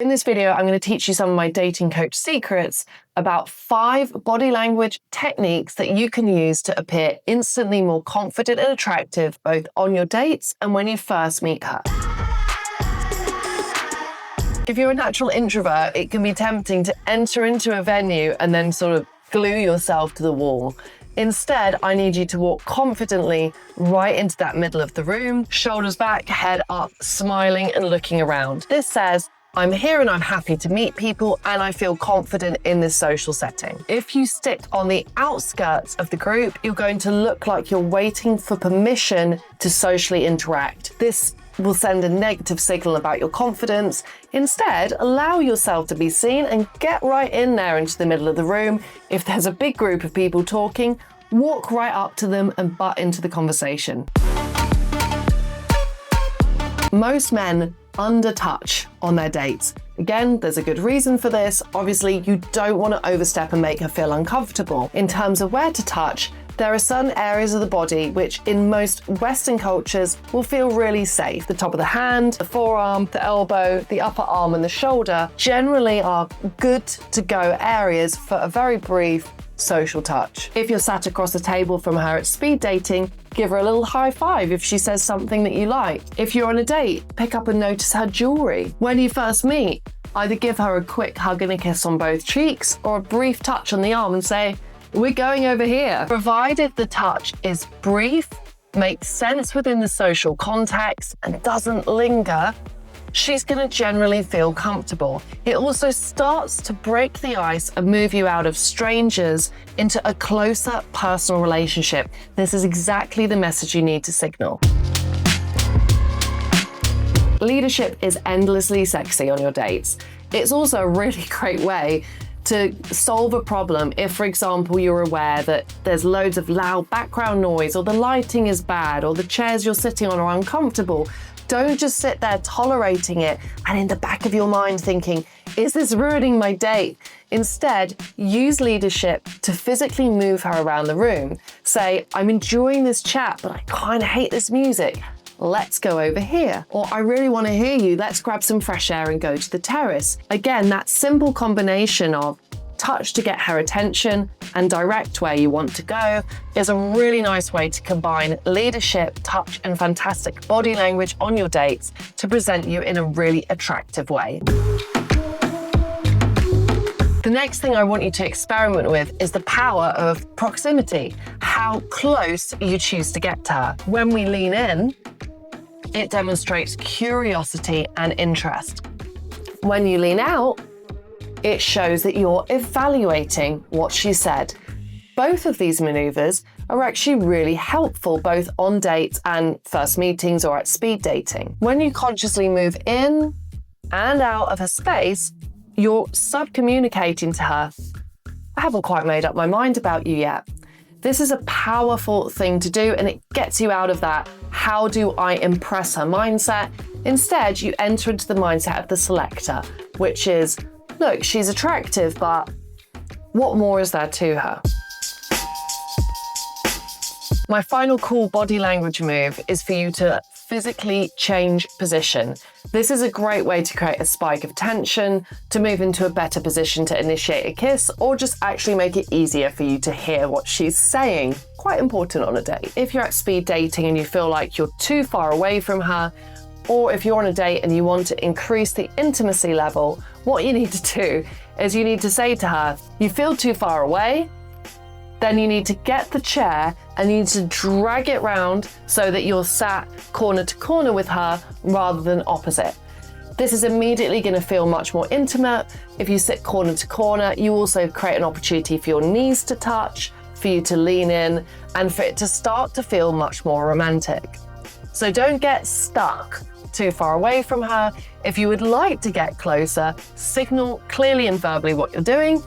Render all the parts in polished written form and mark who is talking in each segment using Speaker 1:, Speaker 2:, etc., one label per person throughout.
Speaker 1: In this video, I'm going to teach you some of my dating coach secrets about 5 body language techniques that you can use to appear instantly more confident and attractive, both on your dates and when you first meet her. If you're a natural introvert, it can be tempting to enter into a venue and then sort of glue yourself to the wall. Instead, I need you to walk confidently right into that middle of the room, shoulders back, head up, smiling and looking around. This says, I'm here and I'm happy to meet people and I feel confident in this social setting. If you stick on the outskirts of the group, you're going to look like you're waiting for permission to socially interact. This will send a negative signal about your confidence. Instead, allow yourself to be seen and get right in there into the middle of the room. If there's a big group of people talking, walk right up to them and butt into the conversation. Most men under-touch on their dates. Again, there's a good reason for this. Obviously, you don't want to overstep and make her feel uncomfortable. In terms of where to touch, there are certain areas of the body which in most Western cultures will feel really safe. The top of the hand, the forearm, the elbow, the upper arm and the shoulder generally are good to go areas for a very brief social touch. If you're sat across the table from her at speed dating, give her a little high five if she says something that you like. If you're on a date, pick up and notice her jewelry. When you first meet, either give her a quick hug and a kiss on both cheeks or a brief touch on the arm and say, we're going over here. Provided the touch is brief, makes sense within the social context and doesn't linger, she's going to generally feel comfortable. It also starts to break the ice and move you out of strangers into a closer personal relationship. This is exactly the message you need to signal. Leadership is endlessly sexy on your dates. It's also a really great way to solve a problem if, for example, you're aware that there's loads of loud background noise or the lighting is bad or the chairs you're sitting on are uncomfortable. Don't just sit there tolerating it and in the back of your mind thinking, is this ruining my date? Instead, use leadership to physically move her around the room. Say, I'm enjoying this chat, but I kind of hate this music. Let's go over here. Or I really want to hear you. Let's grab some fresh air and go to the terrace. Again, that simple combination of touch to get her attention and direct where you want to go is a really nice way to combine leadership, touch, and fantastic body language on your dates to present you in a really attractive way. The next thing I want you to experiment with is the power of proximity, how close you choose to get to her. When we lean in, it demonstrates curiosity and interest. When you lean out, it shows that you're evaluating what she said. Both of these maneuvers are actually really helpful both on dates and first meetings or at speed dating. When you consciously move in and out of her space, you're sub-communicating to her, I haven't quite made up my mind about you yet. This is a powerful thing to do and it gets you out of that how do I impress her mindset. Instead, you enter into the mindset of the selector, which is, look, she's attractive, but what more is there to her? My final cool body language move is for you to physically change position. This is a great way to create a spike of tension, to move into a better position to initiate a kiss, or just actually make it easier for you to hear what she's saying. Quite important on a date. If you're at speed dating and you feel like you're too far away from her, or if you're on a date and you want to increase the intimacy level, what you need to do is you need to say to her, you feel too far away, then you need to get the chair and you need to drag it round so that you're sat corner to corner with her rather than opposite. This is immediately going to feel much more intimate. If you sit corner to corner, you also create an opportunity for your knees to touch, for you to lean in, and for it to start to feel much more romantic. So don't get stuck too far away from her. If you would like to get closer, signal clearly and verbally what you're doing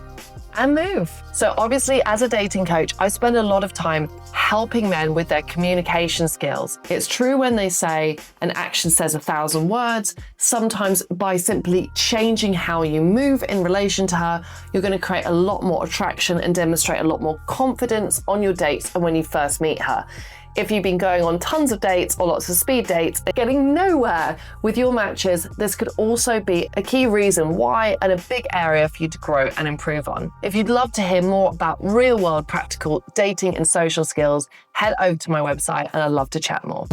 Speaker 1: and move. So obviously, as a dating coach, I spend a lot of time helping men with their communication skills. It's true when they say an action says 1,000 words. Sometimes by simply changing how you move in relation to her, you're going to create a lot more attraction and demonstrate a lot more confidence on your dates and when you first meet her. If you've been going on tons of dates or lots of speed dates and getting nowhere with your matches, this could also be a key reason why and a big area for you to grow and improve on. If you'd love to hear more about real-world practical dating and social skills, head over to my website and I'd love to chat more.